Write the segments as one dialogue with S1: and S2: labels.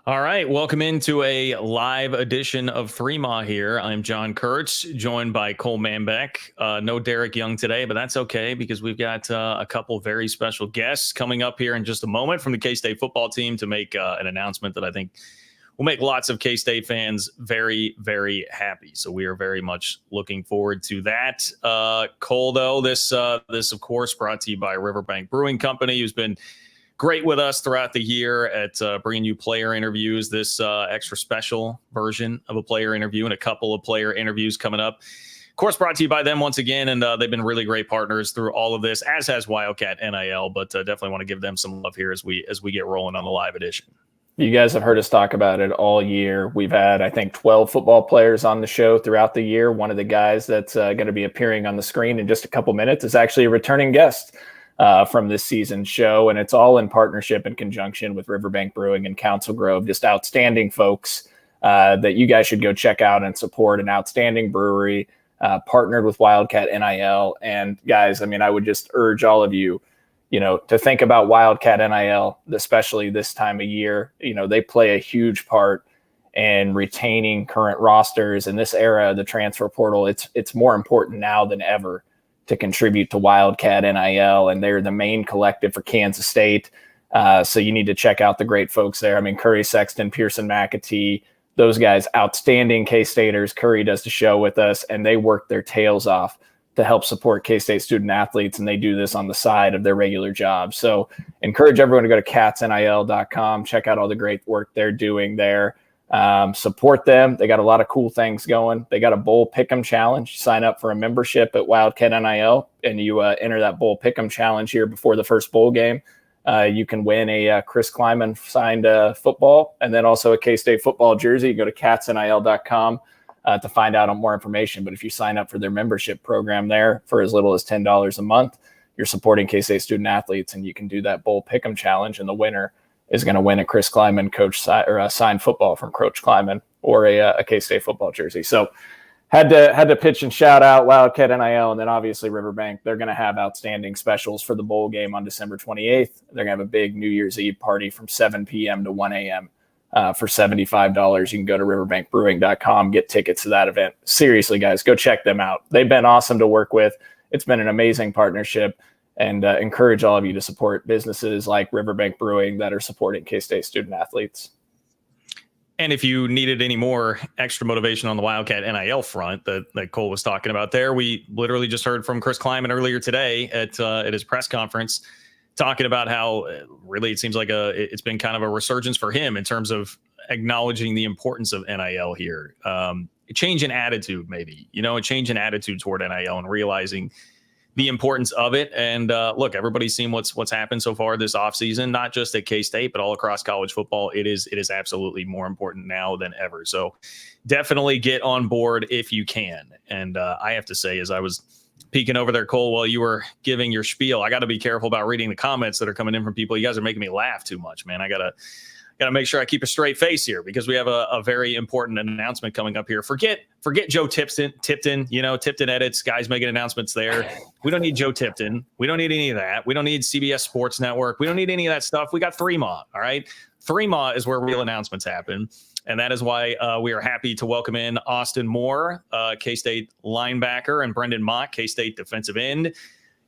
S1: All right, welcome into a live edition of Three Ma here. I'm John Kurtz, joined by Cole Manbeck. No Derek Young today, but that's okay because we've got a couple very special guests coming up here in just a moment from the K-State football team to make an announcement that I think will make lots of K-State fans very, very happy. So we are very much looking forward to that. Cole, though, this of course brought to you by Riverbank Brewing Company, who's been great with us throughout the year at bringing you player interviews, this extra special version of a player interview and a couple of player interviews coming up. Of course, brought to you by them once again, and they've been really great partners through all of this, as has Wildcat NIL, but definitely want to give them some love here as we get rolling on the live edition.
S2: You guys have heard us talk about it all year. We've had, I think, 12 football players on the show throughout the year. One of the guys that's going to be appearing on the screen in just a couple minutes is actually a returning guest from this season's show, and it's all in partnership and conjunction with Riverbank Brewing and Council Grove. Just outstanding folks that you guys should go check out and support. An outstanding brewery, partnered with Wildcat NIL. And guys, I mean, I would just urge all of you, to think about Wildcat NIL, especially this time of year. They play a huge part in retaining current rosters in this era of the transfer portal. It's more important now than ever to contribute to Wildcat NIL, and they're the main collective for Kansas State. So you need to check out the great folks there. I mean, Curry Sexton, Pearson McAtee, those guys, outstanding K-Staters. Curry does the show with us, and they work their tails off to help support K-State student athletes, and they do this on the side of their regular job. So encourage everyone to go to catsnil.com, check out all the great work they're doing there. Support them. They got a lot of cool things going. They got a bowl pick'em challenge. Sign up for a membership at Wildcat NIL, and you enter that bowl pick'em challenge here before the first bowl game. You can win a Chris Kleiman signed football, and then also a K-State football jersey. You go to catsnil.com to find out on more information. But if you sign up for their membership program there for as little as $10 a month, you're supporting K-State student athletes, and you can do that bowl pick'em challenge, and the winner is going to win a Chris Kleiman signed football from Coach Kleiman or a K-State football jersey. So had to pitch and shout out Wildcat NIL, and then obviously Riverbank. They're going to have outstanding specials for the bowl game on December 28th. They're going to have a big New Year's Eve party from 7 p.m. to 1 a.m. For $75. You can go to riverbankbrewing.com, get tickets to that event. Seriously, guys, go check them out. They've been awesome to work with. It's been an amazing partnership. And encourage all of you to support businesses like Riverbank Brewing that are supporting K-State student athletes.
S1: And if you needed any more extra motivation on the Wildcat NIL front that Cole was talking about there, we literally just heard from Chris Kleiman earlier today at his press conference talking about how really it seems like it's been kind of a resurgence for him in terms of acknowledging the importance of NIL here. A change in attitude, maybe, a change in attitude toward NIL and realizing the importance of it. And look, everybody's seen what's happened so far this offseason, not just at K-State, but all across college football. It is absolutely more important now than ever. So definitely get on board if you can. And I have to say, as I was peeking over there, Cole, while you were giving your spiel, I got to be careful about reading the comments that are coming in from people. You guys are making me laugh too much, man. I got to make sure I keep a straight face here because we have a very important announcement coming up here. Forget Joe Tipton, Tipton Edits, guys making announcements there. We don't need Joe Tipton. We don't need any of that. We don't need CBS Sports Network. We don't need any of that stuff. We got Three Ma, all right? Three Ma is where real announcements happen. And that is why we are happy to welcome in Austin Moore, K-State linebacker, and Brendan Mott, K-State defensive end,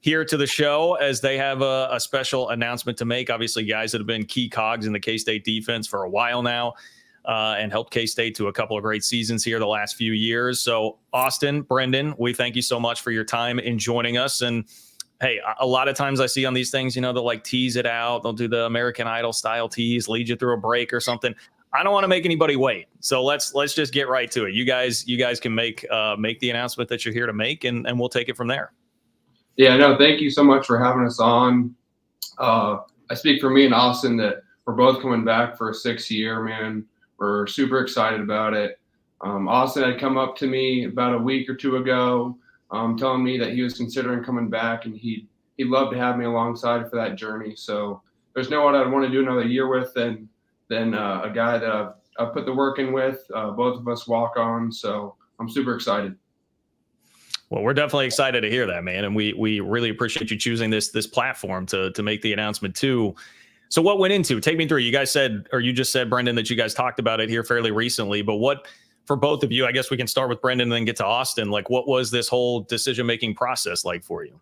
S1: here to the show as they have a special announcement to make. Obviously, guys that have been key cogs in the K-State defense for a while now and helped K-State to a couple of great seasons here the last few years. So, Austin, Brendan, we thank you so much for your time in joining us. And, hey, a lot of times I see on these things, they'll like tease it out. They'll do the American Idol style tease, lead you through a break or something. I don't want to make anybody wait. So let's just get right to it. You guys can make the announcement that you're here to make, and we'll take it from there.
S3: Yeah, no, thank you so much for having us on. I speak for me and Austin that we're both coming back for a 6th year, man. We're super excited about it. Austin had come up to me about a week or two ago, telling me that he was considering coming back, and he'd love to have me alongside for that journey. So there's no one I'd want to do another year with than a guy that I've put the work in with. Both of us walk on, so I'm super excited.
S1: Well, we're definitely excited to hear that, man. And we really appreciate you choosing this platform to make the announcement too. So what went into? Take me through. You guys said, or you just said, Brendan, that you guys talked about it here fairly recently. But what, for both of you, I guess we can start with Brendan and then get to Austin. Like, what was this whole decision-making process like for you?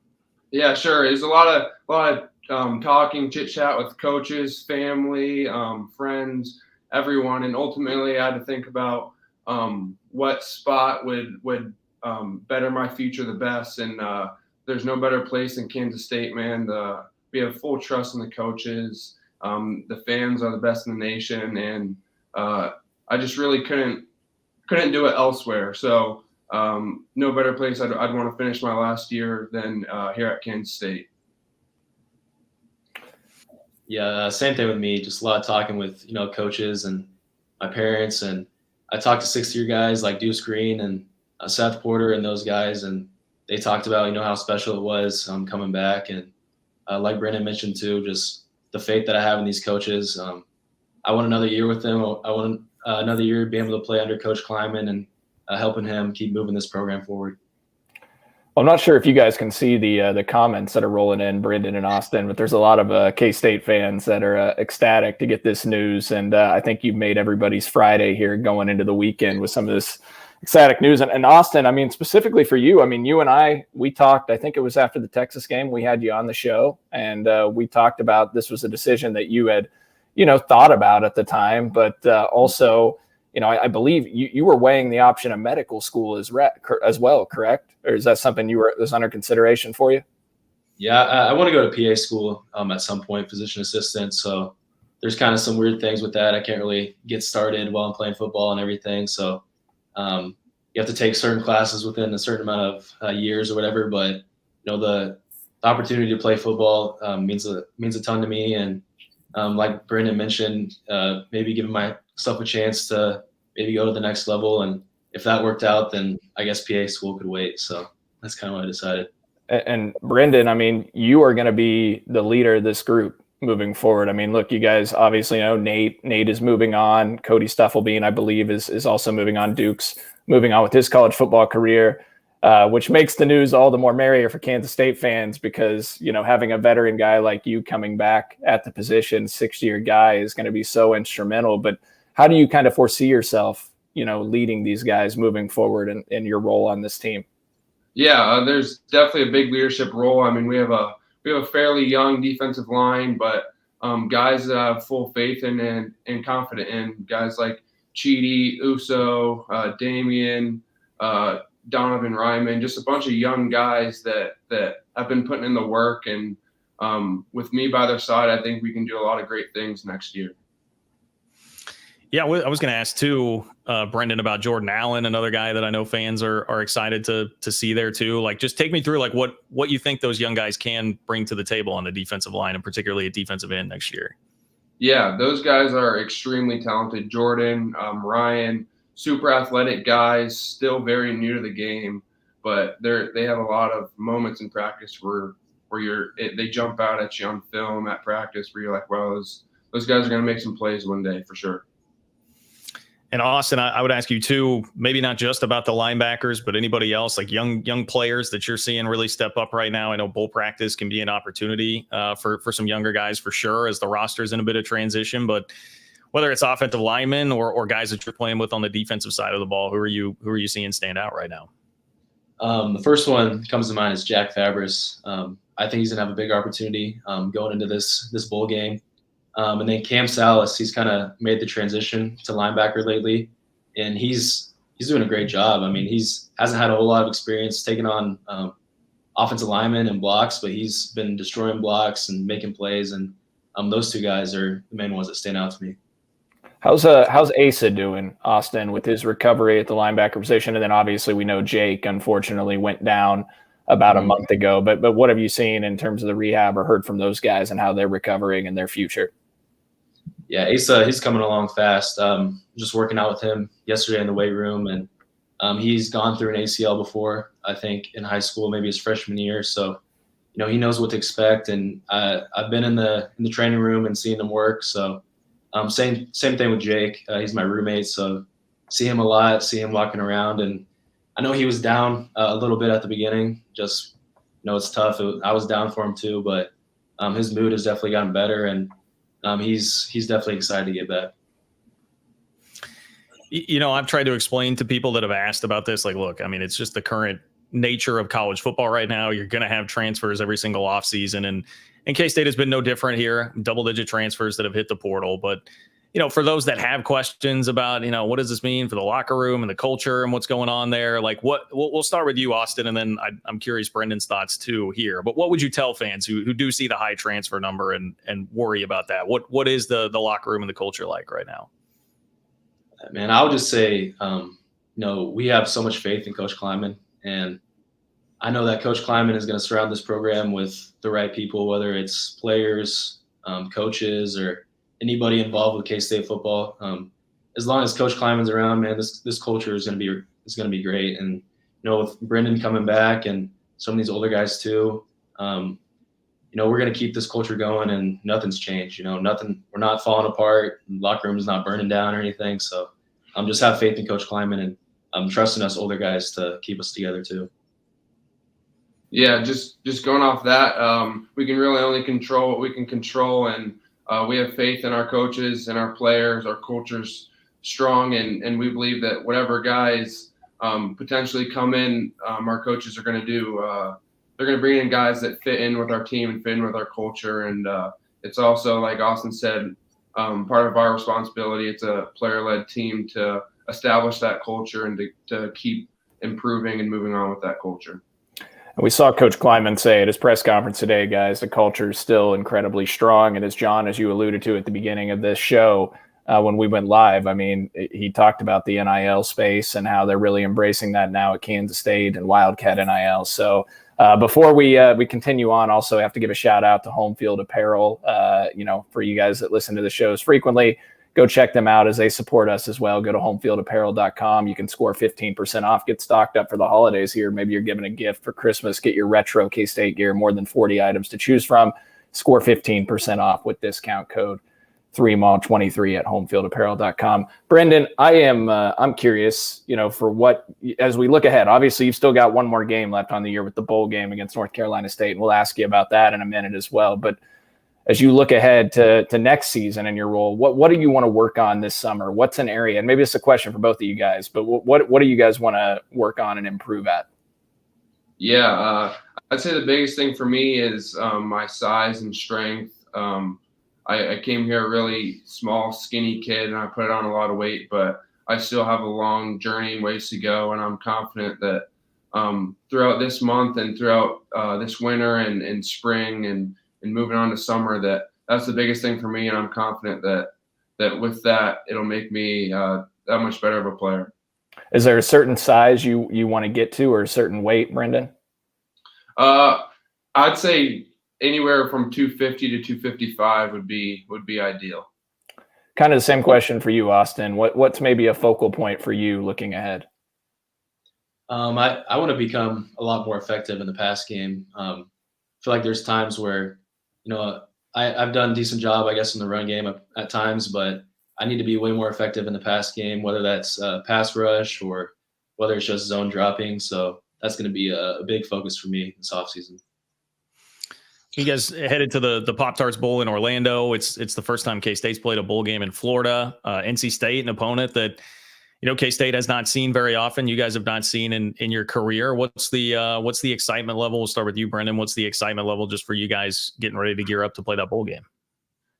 S3: Yeah, sure. There's a lot of talking, chit chat with coaches, family, friends, everyone, and ultimately I had to think about what spot would better my future the best. And there's no better place than Kansas State, man. We have full trust in the coaches. The fans are the best in the nation, and I just really couldn't do it elsewhere. So no better place I'd want to finish my last year than here at Kansas State.
S4: Yeah, same thing with me. Just a lot of talking with coaches and my parents, and I talked to sixth-year guys like Deuce Green and Seth Porter and those guys, and they talked about how special it was coming back, and like Brendan mentioned too, just the faith that I have in these coaches. I want another year with them. I want another year being able to play under Coach Kleiman and helping him keep moving this program forward.
S2: I'm not sure if you guys can see the comments that are rolling in, Brendan and Austin, but there's a lot of K-State fans that are ecstatic to get this news. And I think you've made everybody's Friday here going into the weekend with some of this ecstatic news. And Austin, I mean, specifically for you, I mean, you and we talked, I think it was after the Texas game, we had you on the show, and we talked about this was a decision that you had, thought about at the time, but also, I believe you were weighing the option of medical school as well, correct? Or is that something was under consideration for you?
S4: Yeah, I want to go to PA school at some point, physician assistant. So there's kind of some weird things with that. I can't really get started while I'm playing football and everything. So you have to take certain classes within a certain amount of years or whatever. But the opportunity to play football means a ton to me. And like Brendan mentioned, maybe giving myself a chance to maybe go to the next level. And if that worked out, then I guess PA school could wait. So that's kind of what I decided.
S2: And Brendan, I mean, you are going to be the leader of this group moving forward. I mean, look, you guys obviously know Nate is moving on. Cody Stuffelbein, I believe, is also moving on. Duke's moving on with his college football career, which makes the news all the more merrier for Kansas State fans because, having a veteran guy like you coming back at the position, 6-year guy, is going to be so instrumental. But how do you kind of foresee yourself, leading these guys moving forward in your role on this team?
S3: Yeah, there's definitely a big leadership role. I mean, we have a fairly young defensive line, but guys that I have full faith in and confident in. Guys like Chidi, Uso, Damian, Donovan Ryman, just a bunch of young guys that have been putting in the work. And with me by their side, I think we can do a lot of great things next year.
S1: Yeah, I was going to ask too, Brendan, about Jordan Allen, another guy that I know fans are excited to see there too. Like, just take me through like what you think those young guys can bring to the table on the defensive line, and particularly at defensive end next year.
S3: Yeah, those guys are extremely talented. Jordan, Ryan, super athletic guys, still very new to the game, but they have a lot of moments in practice where they jump out at you on film at practice where you're like, well, those guys are going to make some plays one day for sure.
S1: And Austin, I would ask you too, maybe not just about the linebackers, but anybody else, like young players that you're seeing really step up right now. I know bowl practice can be an opportunity for some younger guys for sure, as the roster's in a bit of transition. But whether it's offensive linemen or guys that you're playing with on the defensive side of the ball, who are you seeing stand out right now?
S4: The first one that comes to mind is Jack Fabris. I think he's gonna have a big opportunity going into this bowl game. And then Cam Salas, he's kind of made the transition to linebacker lately, and he's doing a great job. I mean, hasn't had a whole lot of experience taking on offensive linemen and blocks, but he's been destroying blocks and making plays, and those two guys are the main ones that stand out to me.
S2: How's Asa doing, Austin, with his recovery at the linebacker position? And then obviously we know Jake unfortunately went down about a month ago, but what have you seen in terms of the rehab or heard from those guys and how they're recovering and their future?
S4: Yeah, Asa, he's coming along fast. Just working out with him yesterday in the weight room, and he's gone through an ACL before, I think, in high school, maybe his freshman year. So, he knows what to expect, and I've been in the training room and seen him work. So, same thing with Jake. He's my roommate, so see him a lot, see him walking around, and I know he was down a little bit at the beginning. Just, it's tough. I was down for him too, but his mood has definitely gotten better, and he's definitely excited to get back.
S1: I've tried to explain to people that have asked about this, like, look, I mean, it's just the current nature of college football right now. You're going to have transfers every single offseason. And K-State has been no different here, double-digit transfers that have hit the portal. But, for those that have questions about, what does this mean for the locker room and the culture and what's going on there? Like, we'll start with you, Austin, and then I'm curious Brendan's thoughts too here. But what would you tell fans who do see the high transfer number and worry about that? What is the locker room and the culture like right now?
S4: Man, I would just say, we have so much faith in Coach Kleiman, and I know that Coach Kleiman is going to surround this program with the right people, whether it's players, coaches, or anybody involved with K-State football. As long as Coach Kleiman's around, man, this culture is going to be great. And with Brendan coming back and some of these older guys too, we're going to keep this culture going, and nothing's changed. We're not falling apart. The locker room is not burning down or anything. So just have faith in Coach Kleiman, and I'm trusting us older guys to keep us together too.
S3: Yeah, just going off that, we can really only control what we can control, and we have faith in our coaches and our players. Our culture's strong, and we believe that whatever guys potentially come in, our coaches are going to do. They're going to bring in guys that fit in with our team and fit in with our culture, and it's also, like Austin said, part of our responsibility. It's a player-led team to establish that culture and to keep improving and moving on with that culture.
S2: We saw Coach Kleiman say at his press conference today, guys, the culture is still incredibly strong. And as John, as you alluded to at the beginning of this show, when we went live, I mean, he talked about the NIL space and how they're really embracing that now at Kansas State and Wildcat NIL. So before we continue on, also have to give a shout out to Home Field Apparel. For you guys that listen to the shows frequently, go check them out as they support us as well. Go to homefieldapparel.com. You can score 15% off. Get stocked up for the holidays here. Maybe you're giving a gift for Christmas. Get your retro K-State gear. More than 40 items to choose from. Score 15% off with discount code 3MAL23 at homefieldapparel.com. Brendan, I'm curious, for what, as we look ahead, obviously you've still got one more game left on the year with the bowl game against North Carolina State, and we'll ask you about that in a minute as well. But as you look ahead to next season in your role, what do you want to work on this summer? What's an area, and maybe it's a question for both of you guys, but what do you guys want to work on and improve at?
S3: Yeah, I'd say the biggest thing for me is my size and strength. I came here a really small, skinny kid, and I put on a lot of weight, but I still have a long journey and ways to go, and I'm confident that throughout this month and throughout this winter and spring and moving on to summer, that's the biggest thing for me, and I'm confident that with that, it'll make me that much better of a player.
S2: Is there a certain size you want to get to, or a certain weight, Brendan?
S3: I'd say anywhere from 250 to 255 would be ideal.
S2: Kind of the same question for you, Austin. What's maybe a focal point for you looking ahead?
S4: I want to become a lot more effective in the pass game. I feel like there's times where I've done a decent job, I guess, in the run game at times, but I need to be way more effective in the pass game, whether that's pass rush or whether it's just zone dropping. So that's going to be a big focus for me this offseason.
S1: You guys headed to the Pop-Tarts Bowl in Orlando. It's the first time K-State's played a bowl game in Florida. NC State, an opponent that K-State has not seen very often. You guys have not seen in your career. What's the excitement level? We'll start with you, Brendan. What's the excitement level just for you guys getting ready to gear up to play that bowl game?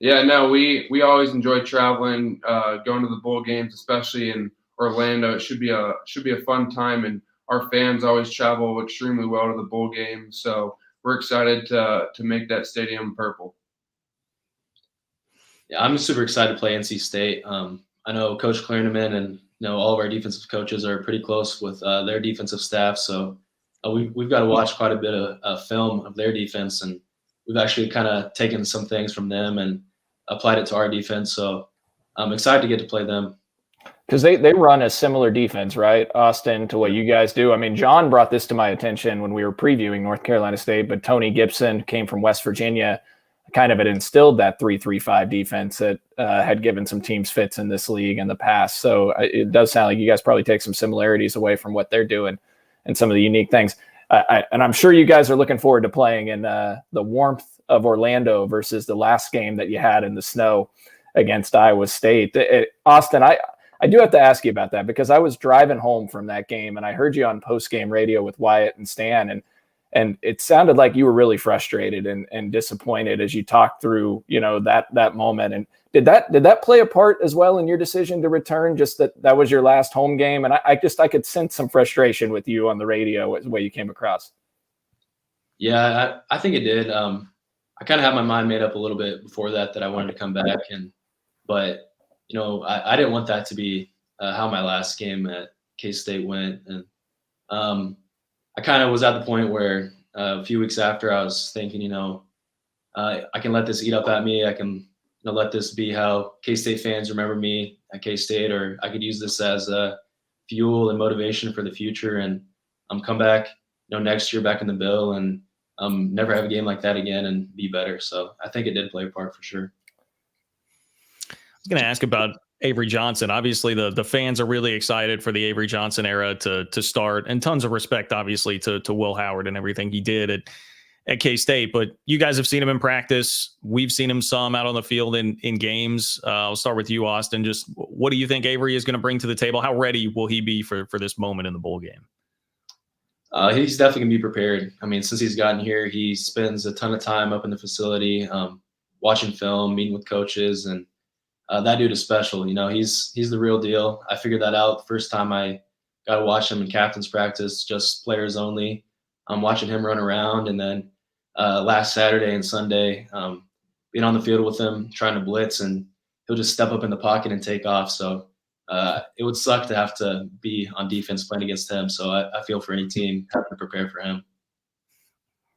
S3: Yeah, no, we always enjoy traveling, going to the bowl games, especially in Orlando. It should be a fun time, and our fans always travel extremely well to the bowl game. So we're excited to make that stadium purple.
S4: Yeah, I'm super excited to play NC State. I know Coach Kleiman and all of our defensive coaches are pretty close with their defensive staff. So we've got to watch quite a bit of film of their defense, and we've actually kind of taken some things from them and applied it to our defense. So I'm excited to get to play them.
S2: Because they run a similar defense, right, Austin, to what you guys do. I mean, John brought this to my attention when we were previewing North Carolina State, but Tony Gibson came from West Virginia, kind of had instilled that 3-3-5 defense that had given some teams fits in this league in the past. So it does sound like you guys probably take some similarities away from what they're doing and some of the unique things. And I'm sure you guys are looking forward to playing in the warmth of Orlando versus the last game that you had in the snow against Iowa State. Austin, I do have to ask you about that, because I was driving home from that game and I heard you on post-game radio with Wyatt and Stan, and it sounded like you were really frustrated and disappointed as you talked through, that moment. And did that play a part as well in your decision to return? Just that was your last home game, and I could sense some frustration with you on the radio the way you came across.
S4: Yeah, I think it did. I kind of had my mind made up a little bit before that I wanted to come back, but I didn't want that to be how my last game at K-State went, and I kind of was at the point where a few weeks after I was thinking, I can let this eat up at me. I can let this be how K-State fans remember me at K-State, or I could use this as a fuel and motivation for the future, and come back, next year back in the Bill, and never have a game like that again and be better. So I think it did play a part for sure.
S1: I was going to ask about Avery Johnson. Obviously, the fans are really excited for the Avery Johnson era to start, and tons of respect, obviously, to Will Howard and everything he did at K-State. But you guys have seen him in practice. We've seen him some out on the field in games. I'll start with you, Austin. Just what do you think Avery is going to bring to the table? How ready will he be for this moment in the bowl game?
S4: He's definitely going to be prepared. I mean, since he's gotten here, he spends a ton of time up in the facility, watching film, meeting with coaches, and that dude is special. He's the real deal. I figured that out the first time I got to watch him in captain's practice, just players only. I'm watching him run around, and then last Saturday and Sunday, being on the field with him, trying to blitz, and he'll just step up in the pocket and take off. So it would suck to have to be on defense playing against him. So I feel for any team having to prepare for him.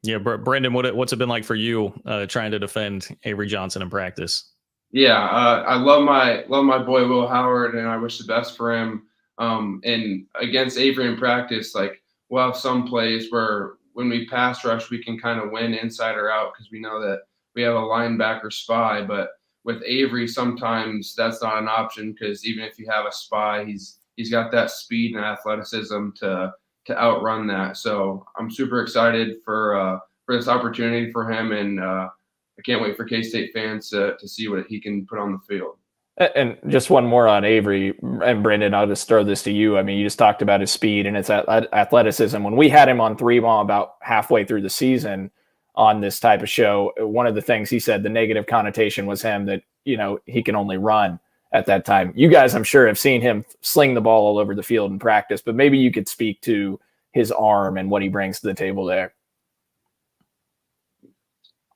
S1: Yeah, Brendan, what's it been like for you trying to defend Avery Johnson in practice?
S3: Yeah, I love my boy Will Howard, and I wish the best for him. And against Avery in practice, like, we'll have some plays where when we pass rush, we can kind of win inside or out because we know that we have a linebacker spy. But with Avery, sometimes that's not an option, because even if you have a spy, he's got that speed and athleticism to outrun that. So I'm super excited for this opportunity for him, and I can't wait for K-State fans to see what he can put on the field.
S2: And just one more on Avery, and Brendan, I'll just throw this to you. I mean, you just talked about his speed and his athleticism. When we had him on 3-ball about halfway through the season on this type of show, one of the things he said, the negative connotation was him that, he can only run at that time. You guys, I'm sure, have seen him sling the ball all over the field in practice, but maybe you could speak to his arm and what he brings to the table there.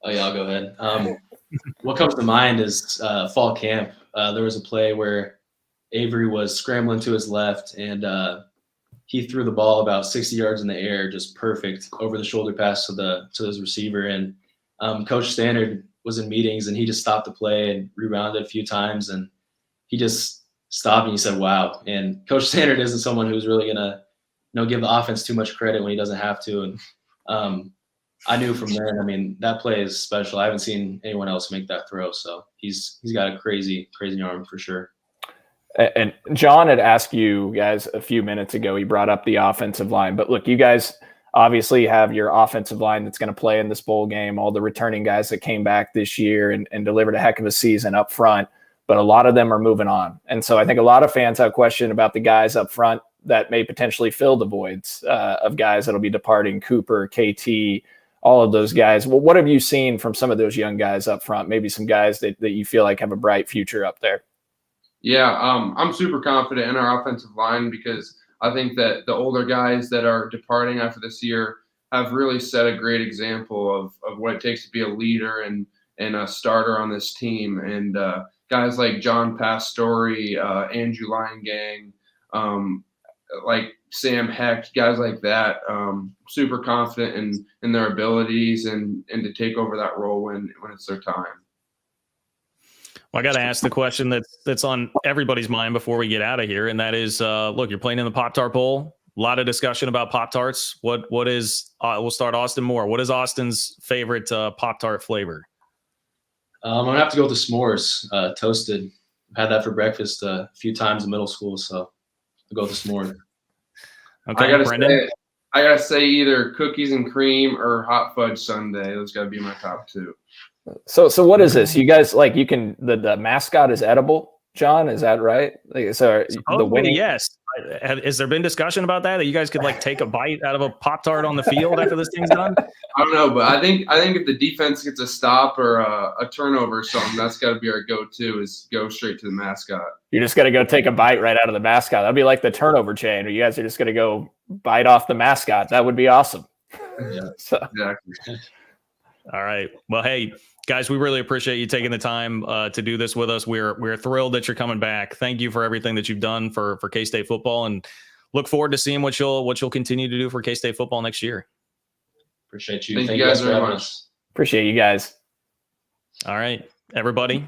S4: Oh, yeah, I'll go ahead. What comes to mind is fall camp. There was a play where Avery was scrambling to his left, and he threw the ball about 60 yards in the air, just perfect over the shoulder pass to his receiver. And Coach Standard was in meetings, and he just stopped the play and rebounded a few times, and he just stopped and he said, "Wow." And Coach Standard isn't someone who's really gonna, give the offense too much credit when he doesn't have to. And I knew from then, I mean, that play is special. I haven't seen anyone else make that throw. So he's got a crazy, crazy arm for sure.
S2: And John had asked you guys a few minutes ago, he brought up the offensive line. But look, you guys obviously have your offensive line that's going to play in this bowl game, all the returning guys that came back this year and delivered a heck of a season up front. But a lot of them are moving on. And so I think a lot of fans have a question about the guys up front that may potentially fill the voids of guys that'll be departing, Cooper, KT, all of those guys. Well, what have you seen from some of those young guys up front? Maybe some guys that you feel like have a bright future up there.
S3: Yeah, I'm super confident in our offensive line, because I think that the older guys that are departing after this year have really set a great example of what it takes to be a leader and a starter on this team. And guys like John Pastore, Andrew Leingang, like Sam Hecht, guys like that, super confident in their abilities and to take over that role when it's their time.
S1: Well, I got to ask the question that's on everybody's mind before we get out of here, and that is, look, you're playing in the Pop-Tart Bowl. A lot of discussion about Pop-Tarts. What is? We'll start Austin Moore. What is Austin's favorite Pop-Tart flavor?
S4: I'm gonna have to go with the s'mores, toasted. I've had that for breakfast a few times in middle school, so I'll go with the s'mores.
S1: Okay,
S3: I gotta
S1: Brendan.
S3: say, I gotta say either cookies and cream or hot fudge sundae. Those gotta be my top two.
S2: So what is this? You guys like you can the mascot is edible, John? Is that right? Like, so the
S1: Supposedly,
S2: winning.
S1: yes. Has there been discussion about that you guys could like take a bite out of a Pop-Tart on the field after this thing's done?
S3: I don't know, but I think if the defense gets a stop or a turnover or something, that's got to be our go-to is go straight to the mascot.
S2: You're just gonna go take a bite right out of the mascot. That'd be like the turnover chain, or you guys are just gonna go bite off the mascot. That would be awesome.
S4: Yeah.
S2: So,
S3: Exactly.
S1: All right. Well, hey, guys, we really appreciate you taking the time to do this with us. We're thrilled that you're coming back. Thank you for everything that you've done for K-State football, and look forward to seeing what you'll continue to do for K-State football next year.
S4: Appreciate you.
S3: Thank you guys
S4: for
S3: very
S4: having
S3: much.
S4: us.
S2: appreciate you guys.
S1: All right, everybody.